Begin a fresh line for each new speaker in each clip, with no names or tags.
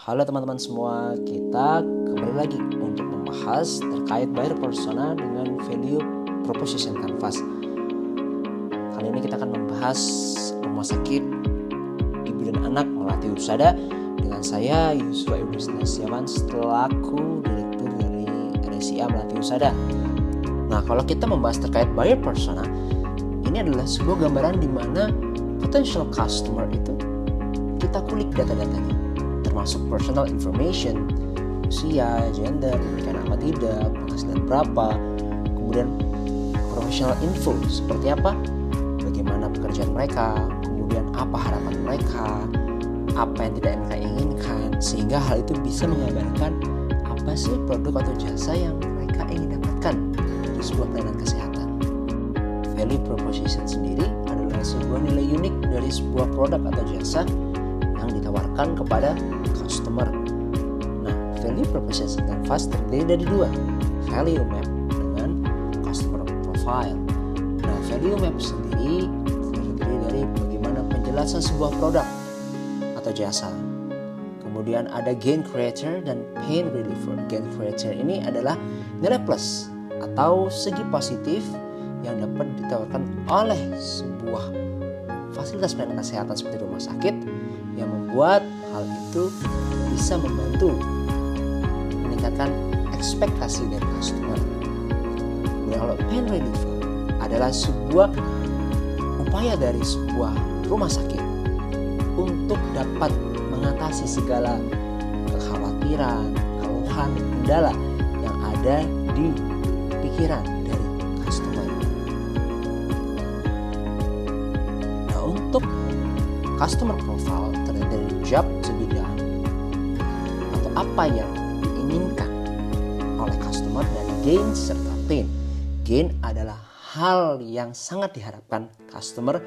Halo teman-teman semua, kita kembali lagi untuk membahas terkait buyer persona dengan value proposition canvas. Kali ini kita akan membahas rumah sakit ibu dan anak Melati Husada dengan saya Yusuf Ibrahim selaku direktur dari RSIA Melati Husada. Nah, kalau kita membahas terkait buyer persona, ini adalah sebuah gambaran di mana potential customer itu kita kulik data-datanya, termasuk personal information, usia, gender, menikah apa tidak, penghasilan berapa, kemudian professional info seperti apa, bagaimana pekerjaan mereka, kemudian apa harapan mereka, apa yang tidak mereka inginkan, sehingga hal itu bisa mengabarkan apa sih produk atau jasa yang mereka ingin dapatkan dari sebuah pelayanan kesehatan. Value proposition sendiri adalah sebuah nilai unik dari sebuah produk atau jasa yang ditawarkan kepada customer. Nah, value proposition canvas terdiri dari dua, value map dengan customer profile. Nah, value map sendiri terdiri dari bagaimana penjelasan sebuah produk atau jasa. Kemudian ada gain creator dan pain reliever. Gain creator ini adalah nilai plus atau segi positif yang dapat ditawarkan oleh sebuah fasilitas pelayanan kesehatan seperti rumah sakit yang membuat hal itu bisa membantu meningkatkan ekspektasi dari customer. Kemudian kalau pain reliever adalah sebuah upaya dari sebuah rumah sakit untuk dapat mengatasi segala kekhawatiran, keluhan, kendala yang ada di pikiran dari customer. Nah, untuk customer profile terdiri dari job to be done atau apa yang diinginkan oleh customer, dan gain serta pain. Gain adalah hal yang sangat diharapkan customer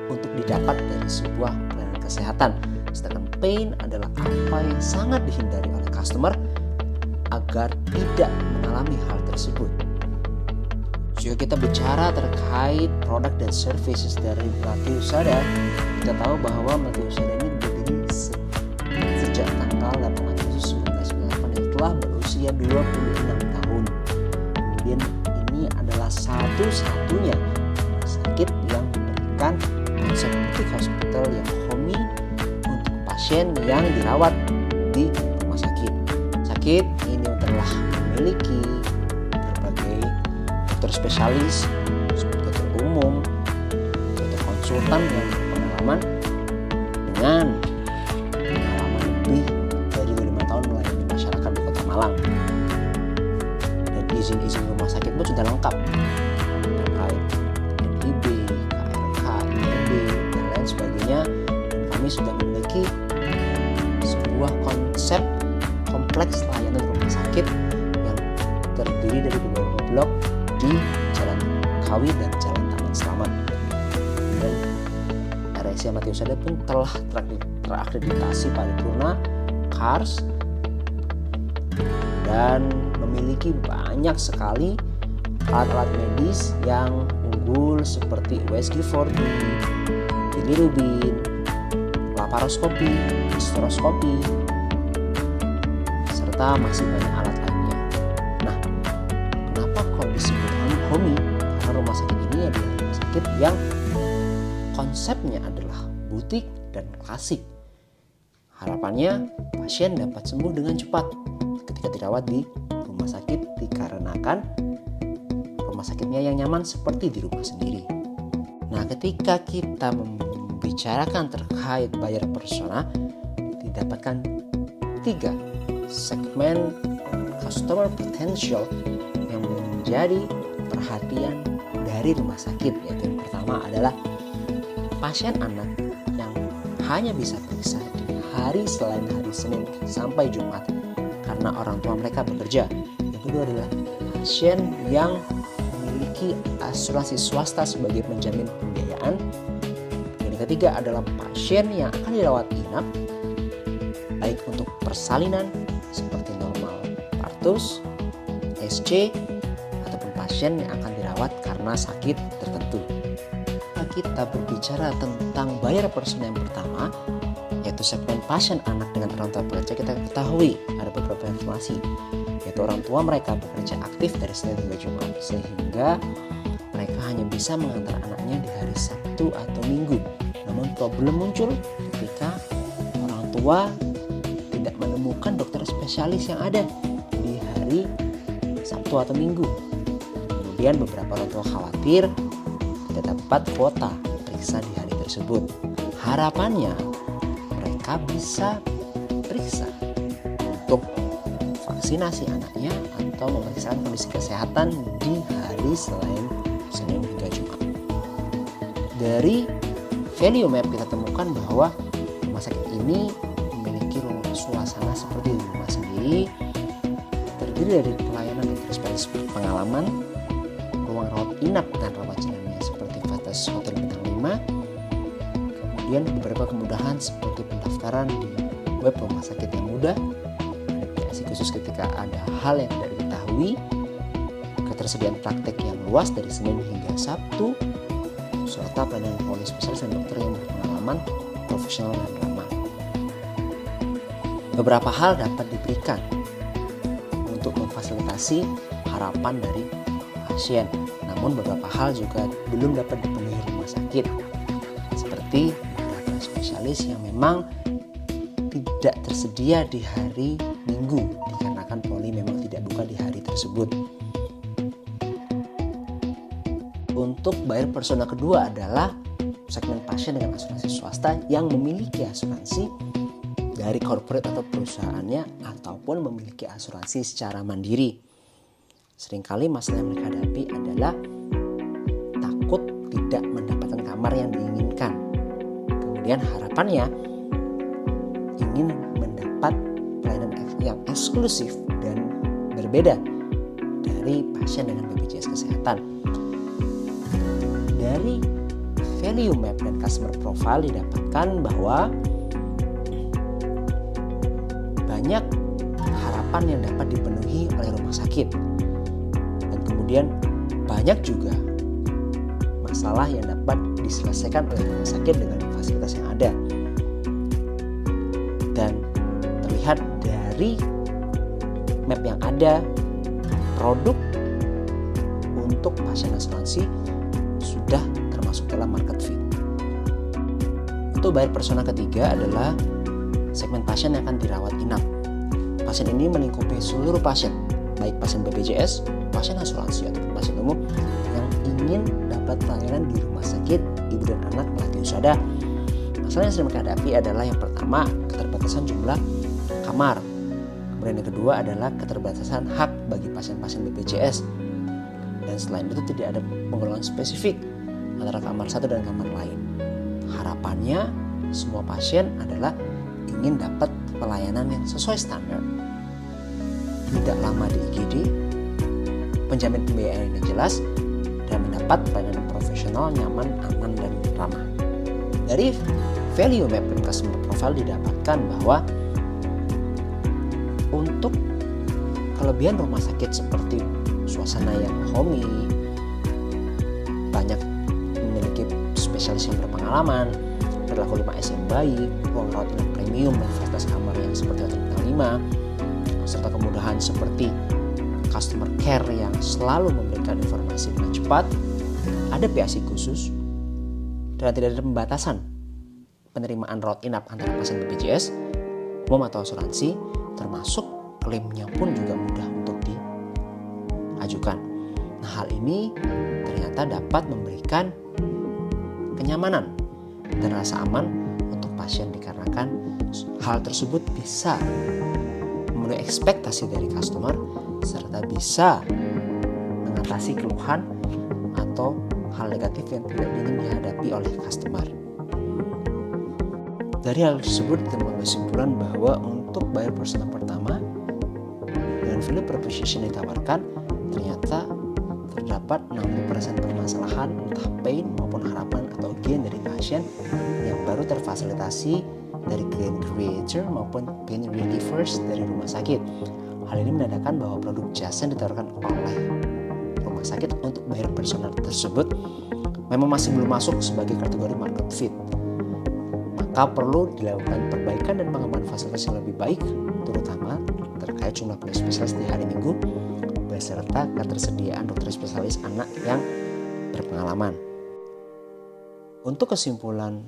untuk didapat dari sebuah pelayanan kesehatan, sedangkan pain adalah apa yang sangat dihindari oleh customer agar tidak mengalami hal tersebut. Jika kita bicara terkait produk dan services dari Melati Husada, kita tahu bahwa Melati Husada ini berdiri sejak tanggal 8 Agustus 1998 yang telah berusia 26 tahun. Kemudian ini adalah satu-satunya rumah sakit yang memberikan konsep boutique hospital yang homey untuk pasien yang dirawat di rumah sakit. Sakit ini telah memiliki berbagai dokter spesialis, seperti dokter umum, dokter konsultan yang berpengalaman dengan pengalaman lebih dari 25 tahun melayani masyarakat di Kota Malang. Dan izin-izin rumah sakit pun sudah lengkap terkait NIB, KRK, IMB, dan lain sebagainya. Dan kami sudah memiliki sebuah konsep kompleks layanan rumah sakit yang terdiri dari beberapa blok di Jalan Kawi dan Jalan Taman Selamat. Dan RSIA Melati Husada pun telah terakreditasi paripurna CARS dan memiliki banyak sekali alat-alat medis yang unggul seperti USG 4D, bilirubin, laparoskopi, hysteroskopi, serta masih banyak alat lainnya. Nah, kenapa kok disebut homey? Karena rumah sakit ini adalah rumah sakit yang konsepnya adalah butik dan klasik. Harapannya pasien dapat sembuh dengan cepat ketika dirawat di rumah sakit dikarenakan rumah sakitnya yang nyaman seperti di rumah sendiri. Nah, ketika kita membicarakan terkait buyer persona, didapatkan 3 segmen customer potential yang menjadi perhatian dari rumah sakit, yaitu yang pertama adalah pasien anak yang hanya bisa periksa di hari selain hari Senin sampai Jumat karena orang tua mereka bekerja. Yang kedua adalah pasien yang memiliki asuransi swasta sebagai penjamin pembiayaan. Dan yang ketiga adalah pasien yang akan dirawat inap baik untuk persalinan seperti normal partus, SC, ataupun pasien yang akan dirawat karena sakit tertentu. Kita berbicara tentang buyer persona yang pertama, yaitu Untuk segmen pasien anak dengan orang tua bekerja, kita ketahui ada beberapa informasi, yaitu orang tua mereka bekerja aktif dari Senin hingga Jumat, sehingga mereka hanya bisa mengantar anaknya di hari Sabtu atau Minggu. Namun problem muncul ketika orang tua tidak menemukan dokter spesialis yang ada di hari Sabtu atau Minggu. Kemudian beberapa orang tua khawatir tidak dapat kuota periksa di hari tersebut. Harapannya mereka bisa periksa untuk vaksinasi anaknya atau memeriksa kondisi kesehatan di hari selain Senin hingga Jumat. Dari value map kita temukan bahwa rumah sakit ini memiliki suasana seperti di rumah sendiri, terdiri dari pelayanan dokter spesialis berpengalaman, ruang rawat inap dan rawat jalannya seperti fasilitas hotel bintang 5, kemudian beberapa kemudahan seperti pendaftaran di web rumah sakit yang mudah, aplikasi khusus ketika ada hal yang tidak diketahui, ketersediaan praktek yang luas dari Senin hingga Sabtu, serta pelayanan poli spesialis dan dokter yang berpengalaman, profesional dan ramah. Beberapa hal dapat diberikan untuk memfasilitasi harapan dari pasien, namun beberapa hal juga belum dapat dipenuhi rumah sakit, seperti beberapa spesialis yang memang tidak tersedia di hari Minggu dikarenakan poli memang tidak buka di hari tersebut. Untuk buyer persona kedua adalah segmen pasien dengan asuransi swasta yang memiliki asuransi dari corporate atau perusahaannya ataupun memiliki asuransi secara mandiri. Seringkali masalah yang mereka hadapi adalah takut tidak mendapatkan kamar yang diinginkan. Kemudian harapannya ingin mendapat pelayanan yang eksklusif dan berbeda dari pasien dengan BPJS Kesehatan. Dari value map dan customer profile didapatkan bahwa banyak harapan yang dapat dipenuhi oleh rumah sakit, dan kemudian banyak juga masalah yang dapat diselesaikan oleh rumah sakit dengan fasilitas yang ada. Dan terlihat dari map yang ada, produk untuk pasien asuransi sudah termasuk dalam market fit. Untuk buyer persona ketiga adalah segmen pasien yang akan dirawat inap. Pasien ini melingkupi seluruh pasien, baik pasien BPJS, pasien asuransi ataupun pasien umum yang ingin dapat pelayanan di rumah sakit ibu dan anak melati usada. Masalah yang sering mereka hadapi adalah yang pertama, keterbatasan jumlah kamar. Kemudian yang kedua adalah keterbatasan hak bagi pasien-pasien BPJS. Dan selain itu tidak ada penggolongan spesifik antara kamar satu dan kamar lain. Harapannya semua pasien adalah ingin dapat pelayanan yang sesuai standar, tidak lama di IGD, penjamin pembiayaan yang jelas, dan mendapat pelayanan profesional, nyaman, aman, dan ramah. Dari value map dan customer profile didapatkan bahwa untuk kelebihan rumah sakit seperti suasana yang homey, banyak memiliki spesialis yang berpengalaman, perilaku 5S yang baik, ruang rawat inap premium dan fasilitas kamar yang seperti hotel bintang 5, serta kemudahan seperti customer care yang selalu memberikan informasi dengan cepat, ada PAC khusus, dan tidak ada pembatasan penerimaan rawat inap antara pasien BPJS, umum atau asuransi, termasuk klaimnya pun juga mudah untuk diajukan. Nah, hal ini ternyata dapat memberikan kenyamanan dan rasa aman untuk pasien dikarenakan hal tersebut bisa memenuhi ekspektasi dari customer serta bisa mengatasi keluhan atau hal negatif yang tidak ingin dihadapi oleh customer. Dari hal tersebut kita mengambil kesimpulan bahwa untuk buyer persona pertama dengan value proposition yang ditawarkan ternyata terdapat 60% permasalahan entah pain maupun harapan atau gain dari pasien yang baru terfasilitasi dari gain creator maupun pain relievers dari rumah sakit. Hal ini menandakan bahwa produk jasa yang ditawarkan oleh rumah sakit untuk buyer persona tersebut memang masih belum masuk sebagai kategori market fit. maka perlu dilakukan perbaikan dan pengembangan fasilitas yang lebih baik, terutama terkait jumlah spesialis di hari Minggu beserta ketersediaan dokter spesialis anak yang berpengalaman. Untuk kesimpulan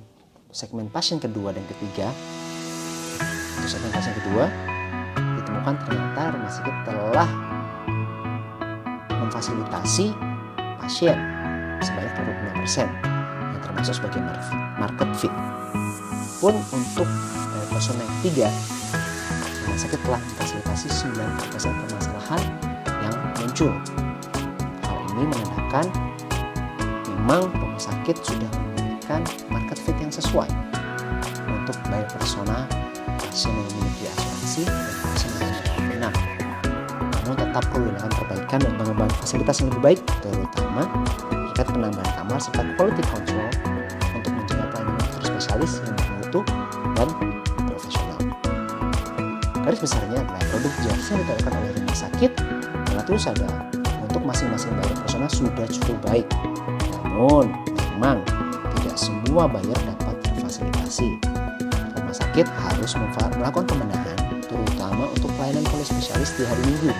segmen pasien kedua dan ketiga, untuk segmen pasien kedua ditemukan ternyata rumah sakit telah memfasilitasi pasien sebanyak 26% yang termasuk sebagai market fit. Pun untuk personel yang ketiga, rumah sakit telah memfasilitasi 90% permasalahan yang muncul. Hal ini menandakan memang rumah sakit sudah memberikan market fit yang sesuai untuk baik persona pasien yang memiliki asuransi dan pasien yang tidak benar. Namun tetap perlu dilakukan perbaikan dan pengembangan fasilitas yang lebih baik, terutama terkait penambahan kamar serta quality control untuk menjaga pelayanan dokter spesialis yang bermutu dan profesional. Garis besarnya adalah produk jasa yang ditawarkan oleh rumah sakit relatif sadar untuk masing-masing bayar personal sudah cukup baik. Namun memang tidak semua bayar dapat terfasilitasi. Rumah sakit harus melakukan pembenahan, terutama untuk pelayanan polispesialis di hari Minggu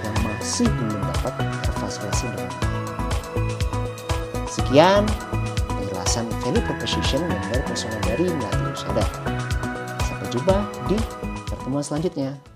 yang masih belum dapat terfasilitasi dengan baik. Sekian penjelasan value proposition member personal dari Melati Usada. Sampai jumpa di pertemuan selanjutnya.